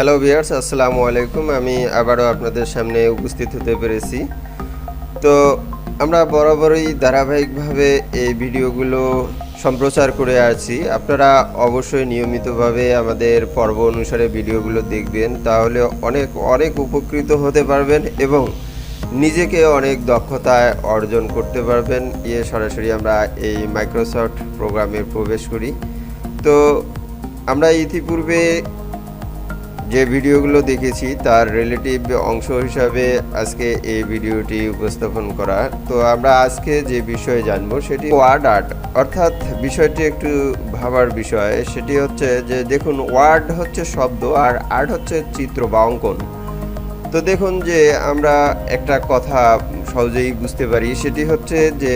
Hello viewers, আসসালামু আলাইকুম। আমি আবারও আপনাদের সামনে উপস্থিত হতে পেরেছি। তো আমরা বরাবরই ধারাবাহিকভাবে এই ভিডিওগুলো সম্প্রচার করে আসছি। আপনারা অবশ্যই নিয়মিতভাবে আমাদের পর্ব অনুসারে ভিডিওগুলো দেখবেন, তাহলে অনেক অনেক উপকৃত হতে পারবেন এবং নিজেকে অনেক দক্ষতায় অর্জন করতে পারবেন। সরাসরি আমরা এই মাইক্রোসফট প্রোগ্রামে প্রবেশ করি। তো আমরা ইতিপূর্বে যে ভিডিওগুলো দেখেছি তার রিলেটিভ অংশ হিসাবে আজকে এই ভিডিওটি উপস্থাপন করা। তো আমরা আজকে যে বিষয়ে জানবো সেটি ওয়ার্ড আর্ট, অর্থাৎ বিষয়টি একটু ভাবার বিষয়। সেটি হচ্ছে যে দেখুন, ওয়ার্ড হচ্ছে শব্দ আর আর্ট হচ্ছে চিত্র বা অঙ্কন। তো দেখুন যে আমরা একটা কথা সহজেই বুঝতে পারি, সেটি হচ্ছে যে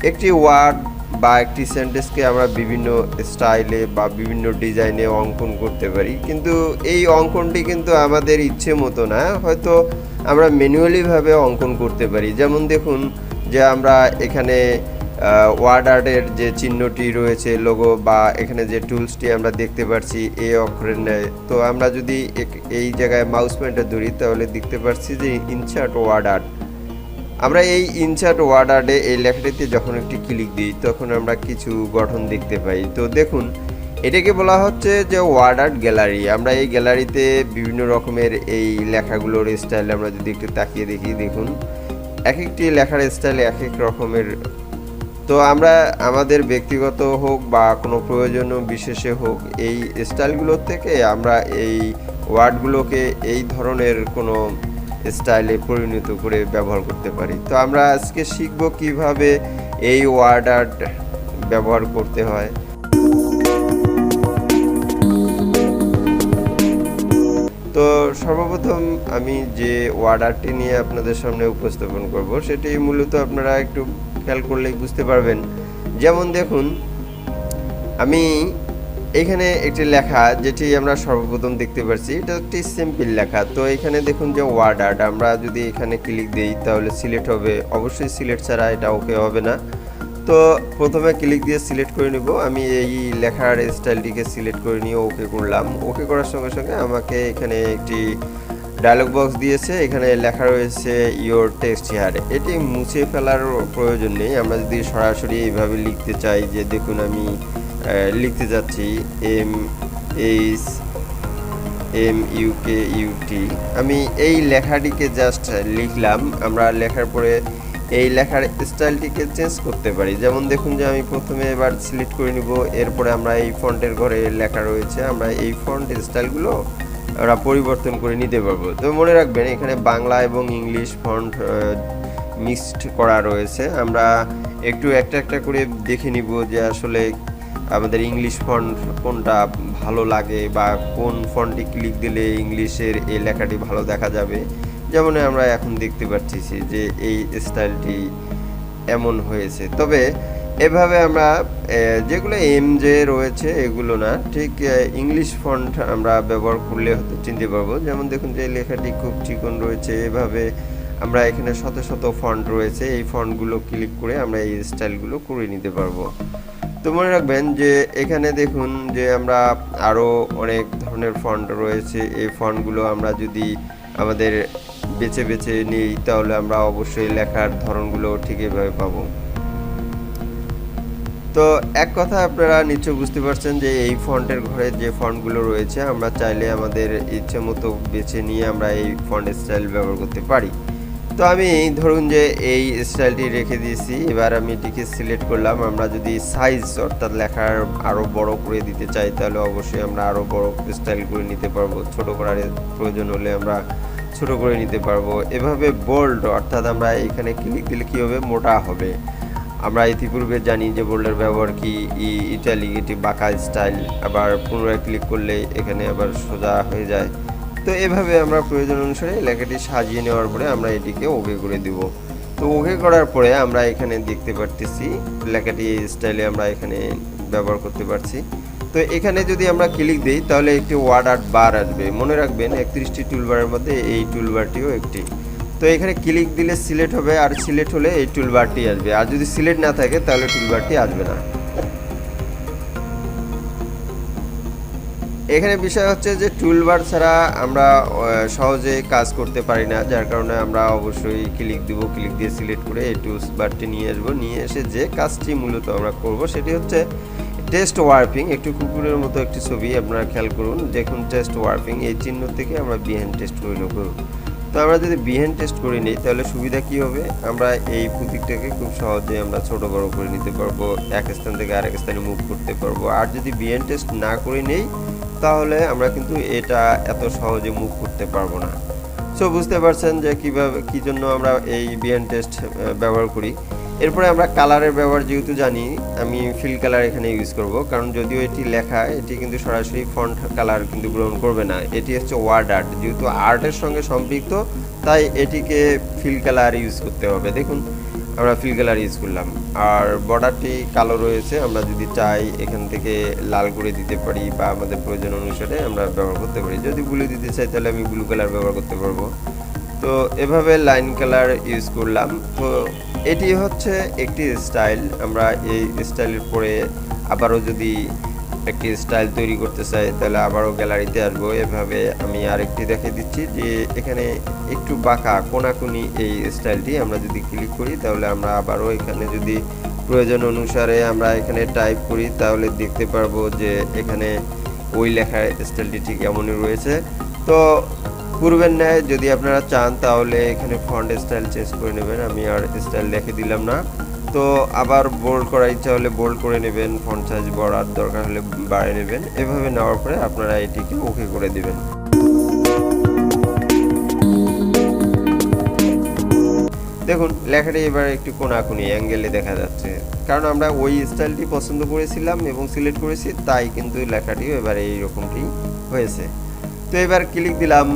একটি ওয়ার্ড বা একটি সেন্টেন্সকে আমরা বিভিন্ন স্টাইলে বা বিভিন্ন ডিজাইনে অঙ্কন করতে পারি, কিন্তু এই অঙ্কনটি কিন্তু আমাদের ইচ্ছে মতো না, হয়তো আমরা ম্যানুয়ালিভাবে অঙ্কন করতে পারি। যেমন দেখুন যে আমরা এখানে ওয়ার্ড আর্টের যে চিহ্নটি রয়েছে, লোগো বা এখানে যে টুলসটি আমরা দেখতে পাচ্ছি এই অক্ষরের ন্যায়। তো আমরা যদি এই জায়গায় মাউস পয়েন্টার ধরি তাহলে দেখতে পাচ্ছি যে ইনসার্ট ওয়ার্ড আর্ট। আমরা এই ইনসার্ট ওয়ার্ড আর্টে এই লেখাটিতে যখন একটি ক্লিক দিই তখন আমরা কিছু গঠন দেখতে পাই। তো দেখুন, এটাকে বলা হচ্ছে যে ওয়ার্ড আর্ট গ্যালারি। আমরা এই গ্যালারিতে বিভিন্ন রকমের এই লেখাগুলোর স্টাইল আমরা যদি একটু তাকিয়ে দেখি, দেখুন এক একটি লেখার স্টাইল এক এক রকমের। তো আমরা আমাদের ব্যক্তিগত হোক বা কোনো প্রয়োজনীয় বিশেষে হোক, এই স্টাইলগুলোর থেকে আমরা এই ওয়ার্ডগুলোকে এই ধরনের কোনো স্টাইলে পরিণত করে ব্যবহার করতে পারি। তো আমরা আজকে শিখব কিভাবে এই ওয়ার্ড আর্ট ব্যবহার করতে হয়। তো সর্বপ্রথম আমি যে ওয়ার্ড আর্টটি নিয়ে আপনাদের সামনে উপস্থাপন করব সেটি মূলত আপনারা একটু খেয়াল করলেই বুঝতে পারবেন। যেমন দেখুন, আমি এখানে একটি লেখা যেটি আমরা সর্বপ্রথম দেখতে পাচ্ছি, এটা একটি সিম্পল লেখা। তো এখানে দেখুন যে ওয়ার্ড আর্ট, আমরা যদি এখানে ক্লিক দিই তাহলে সিলেক্ট হবে। অবশ্যই সিলেক্ট ছাড়া এটা ওকে হবে না। তো প্রথমে ক্লিক দিয়ে সিলেক্ট করে নিব। আমি এই লেখার স্টাইলটিকে সিলেক্ট করে নিয়ে ওকে করলাম। ওকে করার সঙ্গে সঙ্গে আমাকে এখানে একটি ডায়লগ বক্স দিয়েছে, এখানে লেখা রয়েছে ইওর টেক্সট হিয়ার। এটি মুছে ফেলার প্রয়োজন নেই। আমরা যদি সরাসরি এইভাবে লিখতে চাই, যে দেখুন আমি লিখতে যাচ্ছি MHAMUKUT, আমি এই লেখাটিকে জাস্ট লিখলাম। আমরা লেখার পরে এই লেখার স্টাইলটিকে চেঞ্জ করতে পারি। যেমন দেখুন যে আমি প্রথমে এবার সিলেক্ট করে নিব, এরপরে আমরা এই ফন্টের ঘরে লেখা রয়েছে, আমরা এই ফন্টের স্টাইলগুলো আমরা পরিবর্তন করে নিতে পারবো। তো মনে রাখবেন এখানে বাংলা এবং ইংলিশ ফন্ট মিক্সড করা রয়েছে। আমরা একটু একটা একটা করে দেখে নিব যে আসলে আমাদের ইংলিশ ফন্ট কোনটা ভালো লাগে বা কোন ফন্টে ক্লিক দিলে ইংলিশের এই লেখাটি ভালো দেখা যাবে। যেমন আমরা এখন দেখতে পাচ্ছি যে এই স্টাইলটি এমন হয়েছে। তবে এভাবে আমরা যেগুলো যে রয়েছে এগুলো না, ঠিক ইংলিশ ফন্ট আমরা ব্যবহার করলে হয়তো চিনতে পারবো। যেমন দেখুন যে লেখাটি খুব চিকন রয়েছে, এভাবে আমরা এখানে শত শত ফন্ট রয়েছে, এই ফন্টগুলো ক্লিক করে আমরা এই স্টাইলগুলো করে নিতে পারবো। তো মনে রাখবেন যে এখানে দেখুন যে আমরা আরও অনেক ধরনের ফন্ট রয়েছে। এই ফন্টগুলো আমরা যদি আমাদের বেছে বেছে নিই তাহলে আমরা অবশ্যই লেখার ধরনগুলো ঠিক এভাবে পাবো। তো এক কথা আপনারা নিশ্চয় বুঝতে পারছেন যে এই ফন্টের ঘরে যে ফন্টগুলো রয়েছে আমরা চাইলে আমাদের ইচ্ছে মতো বেছে নিয়ে আমরা এই ফন্ট স্টাইল ব্যবহার করতে পারি। তো আমি ধরুন যে এই স্টাইলটি রেখে দিয়েছি, এবার আমি এটিকে সিলেক্ট করলাম। আমরা যদি সাইজ অর্থাৎ লেখার আরও বড় করে দিতে চাই তাহলে অবশ্যই আমরা আরও বড় স্টাইল করে নিতে পারবো। ছোট করার প্রয়োজন হলে আমরা ছোট করে নিতে পারবো। এভাবে বোল্ড, অর্থাৎ আমরা এখানে ক্লিক দিলে কী হবে, মোটা হবে। আমরা ইতিপূর্বে জানি যে বোল্ডের ব্যবহার কি, ইটালিক, এটি বাঁকা স্টাইল। আবার পুনরায় ক্লিক করলে এখানে আবার সোজা হয়ে যায়। তো এভাবে আমরা প্রয়োজন অনুসারে লেখাটি সাজিয়ে নেওয়ার পরে আমরা এটিকে ওকে করে দেব। তো ওকে করার পরে আমরা এখানে দেখতে পারতেছি লেখাটি এই স্টাইলে আমরা এখানে ব্যবহার করতে পারছি। তো এখানে যদি আমরা ক্লিক দিই তাহলে একটি ওয়ার্ড আর্ট বার আসবে। মনে রাখবেন 31টি টুলবারের মধ্যে এই টুলবারটিও একটি। তো এখানে ক্লিক দিলে সিলেক্ট হবে, আর সিলেক্ট হলে এই টুলবারটি আসবে, আর যদি সিলেক্ট না থাকে তাহলে টুলবারটি আসবে না। এখানে বিষয় হচ্ছে যে টুলবার ছাড়া আমরা সহজে কাজ করতে পারি না, যার কারণে আমরা অবশ্যই ক্লিক দিব, ক্লিক দিয়ে সিলেক্ট করে এই টুলস বারটি নিয়ে আসবো, নিয়ে এসে যে কাজটি মূলত আমরা করব সেটি হচ্ছে টেস্ট ওয়ার্পিং। একটু কুকুরের মতো একটি ছবি আপনারা খেয়াল করুন, দেখুন টেস্ট ওয়ার্পিং এই চিহ্ন থেকে আমরা বিহাইন্ড টেস্ট করে নেব। তো আমরা যদি বিহাইন্ড টেস্ট করে নিই তাহলে সুবিধা কি হবে, আমরা এই প্রতীকটাকে খুব সহজে আমরা ছোট বড় করে নিতে পারবো, এক স্থান থেকে আরেক স্থানে মুভ করতে পারবো। আর যদি বিহাইন্ড টেস্ট না করে নেই তাহলে আমরা কিন্তু এটা এত সহজে মুভ করতে পারবো না। সো বুঝতে পারছেন যে কীভাবে কী জন্য আমরা এই বিহাইন্ড টেস্ট ব্যবহার করি। এরপরে আমরা কালারের ব্যবহার যেহেতু জানি, আমি ফিল কালার এখানে ইউজ করব, কারণ যদিও এটি লেখা, এটি কিন্তু সরাসরি ফন্ট কালার কিন্তু গ্রহণ করবে না, এটি হচ্ছে ওয়ার্ড আর্ট, যেহেতু আর্টের সঙ্গে সম্পৃক্ত তাই এটিকে ফিল কালার ইউজ করতে হবে। দেখুন আমরা ফিল কালার ইউজ করলাম, আর বর্ডারটি কালো রয়েছে, আমরা যদি চাই এখান থেকে লাল করে দিতে পারি বা আমাদের প্রয়োজন অনুসারে আমরা ব্যবহার করতে পারি। যদি ব্লু দিতে চাই তাহলে আমি ব্লু কালার ব্যবহার করতে পারবো। তো এভাবে লাইন কালার ইউজ করলাম। তো এটি হচ্ছে একটি স্টাইল, আমরা এই স্টাইলের পরে আবারও যদি একটি স্টাইল তৈরি করতে চাই তাহলে আবারও গ্যালারিতে আসবো। এভাবে আমি আরেকটি দেখে দিচ্ছি যে এখানে একটু বাঁকা কোনাকুনি এই স্টাইলটি আমরা যদি ক্লিক করি তাহলে আমরা আবারও এখানে যদি প্রয়োজন অনুসারে আমরা এখানে টাইপ করি তাহলে দেখতে পারবো যে এখানে ওই লেখার স্টাইলটি ঠিক এমনই রয়েছে। তো পূর্বের ন্যায় যদি আপনারা চান তাহলে এখানে ফন্ট স্টাইল চেঞ্জ করে নেবেন, আমি আর স্টাইল দেখে দিলাম না। তো আবার বোল্ড করার ইচ্ছা হলে বোল্ড করে নেবেন, ফন্ট সাইজ বাড়ার দরকার হলে বাড়িয়ে নেবেন। এভাবে নেওয়ার পরে আপনারা এটিকে ওকে করে দিবেন। দেখুন লেখাটি এবার একটু কোনাকুনি অ্যাঙ্গেলে দেখা যাচ্ছে, কারণ আমরা ওই স্টাইলটি পছন্দ করেছিলাম এবং সিলেক্ট করেছি, তাই কিন্তু লেখাটিও এবার এইরকমটি হয়েছে। তো এবার ক্লিক দিলাম।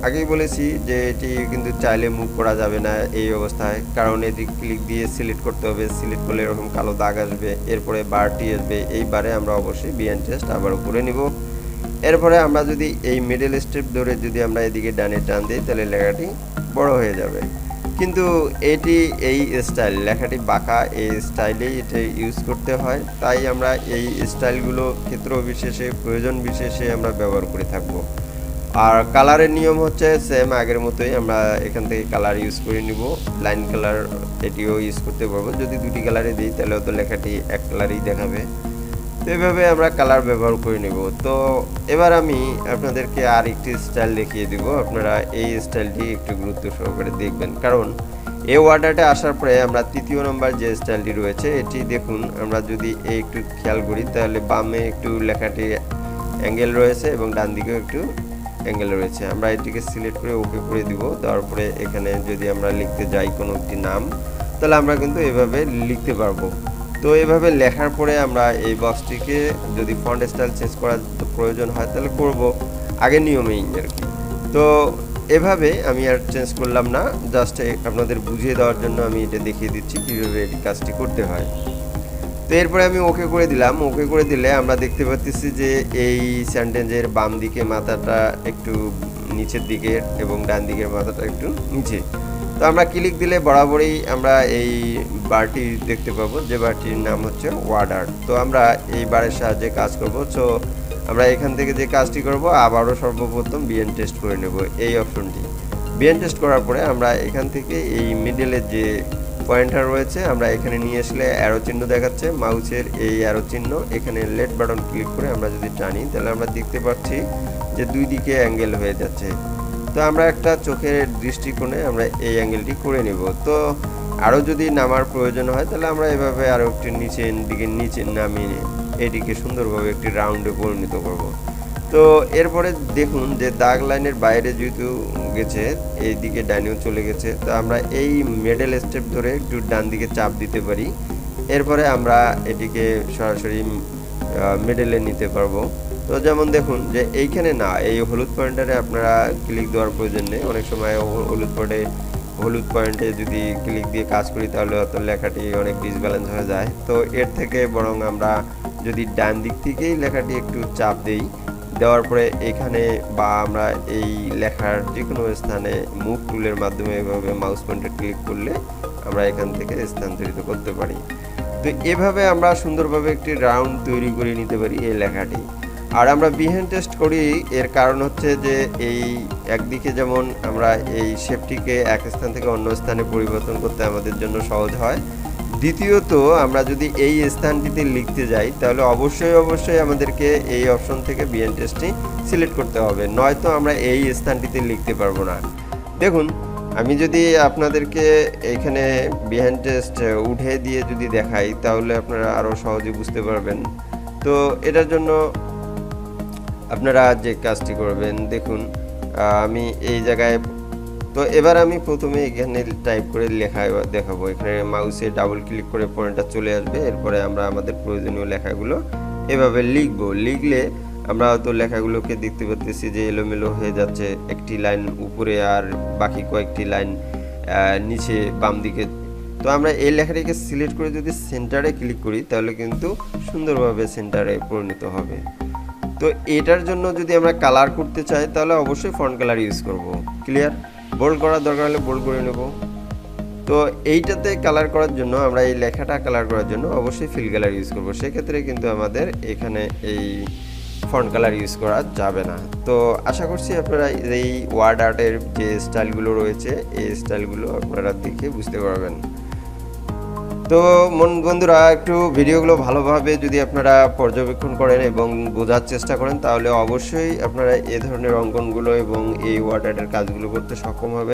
আগেই বলেছি যে এটি কিন্তু চাইলে মুভ করা যাবে না এই অবস্থায়, কারণ এটি ক্লিক দিয়ে সিলেক্ট করতে হবে, সিলেক্ট করলে এরকম কালো দাগ আসবে, এরপরে বারটি আসবে, এই বারে আমরা অবশ্যই বিহাইন্ড টেস্ট আবারও করে নিব। এরপরে আমরা যদি এই মিডল স্টেপ ধরে যদি আমরা এদিকে ডানে টান দিই তাহলে লেখাটি বড় হয়ে যাবে। কিন্তু এটি এই স্টাইল, লেখাটি বাঁকা, এই স্টাইলেই এটা ইউজ করতে হয়, তাই আমরা এই স্টাইলগুলো ক্ষেত্র বিশেষে প্রয়োজন বিশেষে আমরা ব্যবহার করে থাকবো। আর কালারের নিয়ম হচ্ছে সেম আগের মতোই, আমরা এখান থেকে কালার ইউজ করে নিব, লাইন কালার এটিও ইউজ করতে পারবো। যদি দুটি কালারে দিই তাহলে তো লেখাটি এক কালারই দেখাবে। তো এভাবে আমরা কালার ব্যবহার করে নিব। তো এবার আমি আপনাদেরকে আর একটি স্টাইল দেখিয়ে দিব, আপনারা এই স্টাইলটি একটু গুরুত্ব সহকারে দেখবেন, কারণ এই ওয়ার্ডারটা আসার পরে আমরা তৃতীয় নম্বর যে স্টাইলটি রয়েছে এটি দেখুন, আমরা যদি একটু খেয়াল করি তাহলে বামে একটু লেখাটি অ্যাঙ্গেল রয়েছে এবং ডান দিকেও একটু অ্যাঙ্গেল রয়েছে। আমরা এটিকে সিলেক্ট করে ওকে করে দিব, তারপরে এখানে যদি আমরা লিখতে যাই কোনো একটি নাম তাহলে আমরা কিন্তু এভাবে লিখতে পারবো। তো এভাবে লেখার পরে আমরা এই বক্সটিকে যদি ফন্ট স্টাইল চেঞ্জ করার প্রয়োজন হয় তাহলে করব, আগের নিয়মেই আর কি। তো এভাবে আমি আর চেঞ্জ করলাম না, জাস্ট আপনাদের বুঝিয়ে দেওয়ার জন্য আমি এটা দেখিয়ে দিচ্ছি কীভাবে এটি কাজটি করতে হয়। তো এরপরে আমি ওকে করে দিলাম। ওকে করে দিলে আমরা দেখতে পাচ্ছি যে এই সেন্টেন্সের বাম দিকে মাথাটা একটু নিচের দিকে এবং ডান দিকের মাথাটা একটু নিচে। তো আমরা ক্লিক দিলে বরাবরই আমরা এই বারটি দেখতে পাবো, যে বারটির নাম হচ্ছে ওয়ার্ড আর্ট। তো আমরা এই বারের সাহায্যে কাজ করব। সো আমরা এখান থেকে যে কাজটি করব আবারও সর্বপ্রথম বিহাইন্ড টেস্ট করে নেব এই অপশনটি। বিহাইন্ড টেস্ট করার পরে আমরা এখান থেকে এই মিডলের যে পয়েন্টার রয়েছে আমরা এখানে নিয়ে আসলে অ্যারো চিহ্ন দেখাচ্ছে, মাউসের এই অ্যারো চিহ্ন, এখানে লেফট বাটন ক্লিক করে আমরা যদি টানি তাহলে আমরা দেখতে পাচ্ছি যে দুই দিকে অ্যাঙ্গেল হয়ে যাচ্ছে। তো আমরা একটা চোখের দৃষ্টিকোণে আমরা এই অ্যাঙ্গেলটি করে নেব। তো আরও যদি নামার প্রয়োজন হয় তাহলে আমরা এভাবে আরও একটু নিচে নামিয়ে এটিকে সুন্দরভাবে একটি রাউন্ডে পরিণত করব। তো এরপরে দেখুন যে দাগ লাইনের বাইরে যেহেতু গেছে, এই দিকে ডাইনেও চলে গেছে, তো আমরা এই মিডল স্টেপ ধরে একটু ডান দিকে চাপ দিতে পারি, এরপরে আমরা এটিকে সরাসরি মিডলে নিতে পারবো। তো যেমন দেখুন যে এইখানে না, এই হলুদ পয়েন্টারে আপনারা ক্লিক দেওয়ার প্রয়োজন নেই, অনেক সময় হলুদ পয়েন্টে যদি ক্লিক দিয়ে কাজ করি তাহলে হয়তো লেখাটি অনেক ডিসব্যালেন্স হয়ে যায়। তো এর থেকে বরং আমরা যদি ডান দিক থেকেই লেখাটি একটু চাপ দেই, দেওয়ার পরে এখানে বা আমরা এই লেখার যে কোনো স্থানে মুভ টুলের মাধ্যমে এভাবে মাউস পয়েন্টার ক্লিক করলে আমরা এখান থেকে স্থানান্তরিত করতে পারি। তো এভাবে আমরা সুন্দরভাবে একটি রাউন্ড তৈরি করে নিতে পারি এই লেখাটি। আর আমরা বিহ্যান্ড টেস্ট করি, এর কারণ হচ্ছে যে এই একদিকে যেমন আমরা এই শেপটিকে এক স্থান থেকে অন্য স্থানে পরিবর্তন করতে আমাদের জন্য সহজ হয়, দ্বিতীয়ত আমরা যদি এই স্থানটিতে লিখতে যাই তাহলে অবশ্যই আমাদেরকে এই অপশন থেকে বিহ্যান্ড টেস্টটি সিলেক্ট করতে হবে, নয়তো আমরা এই স্থানটিতে লিখতে পারবো না। দেখুন, আমি যদি আপনাদেরকে এখানে বিহ্যান্ড টেস্ট উঠে দিয়ে যদি দেখাই তাহলে আপনারা আরও সহজে বুঝতে পারবেন। তো এটার জন্য আপনারা যে কাজটি করবেন, দেখুন আমি এই জায়গায়, তো এবার আমি প্রথমে এখানে টাইপ করে লেখা দেখাবো। এখানে মাউসে ডাবল ক্লিক করে পয়েন্টটা চলে আসবে, এরপরে আমরা আমাদের প্রয়োজনীয় লেখাগুলো এভাবে লিখলে আমরা হয়তো লেখাগুলোকে দেখতে পাচ্ছি যে এলোমেলো হয়ে যাচ্ছে, একটি লাইন উপরে আর বাকি কয়েকটি লাইন নিচে বাম দিকে। তো আমরা এই লেখাটিকে সিলেক্ট করে যদি সেন্টারে ক্লিক করি তাহলে কিন্তু সুন্দরভাবে সেন্টারে পরিণত হবে। তো এটার জন্য যদি আমরা কালার করতে চাই তাহলে অবশ্যই ফন্ট কালার ইউজ করব। ক্লিয়ার? বোল্ড করার দরকার হলে বোল্ড করে নেব। তো এইটাতে কালার করার জন্য, আমরা এই লেখাটা কালার করার জন্য অবশ্যই ফিল কালার ইউজ করব। সেক্ষেত্রে কিন্তু আমাদের এখানে এই ফন্ট কালার ইউজ করা যাবে না। তো আশা করছি আপনারা এই ওয়ার্ড আর্টের যে স্টাইলগুলো রয়েছে এই স্টাইলগুলো আপনারা দেখে বুঝতে পারবেন। তো বন্ধুরা, একটু ভিডিওগুলো ভালোভাবে যদি আপনারা পর্যবেক্ষণ করেন এবং বোঝার চেষ্টা করেন তাহলে অবশ্যই আপনারা এই ধরনের অঙ্কনগুলো এবং এই ওয়ার্ড আর্টের কাজগুলো করতে সক্ষম হবেন।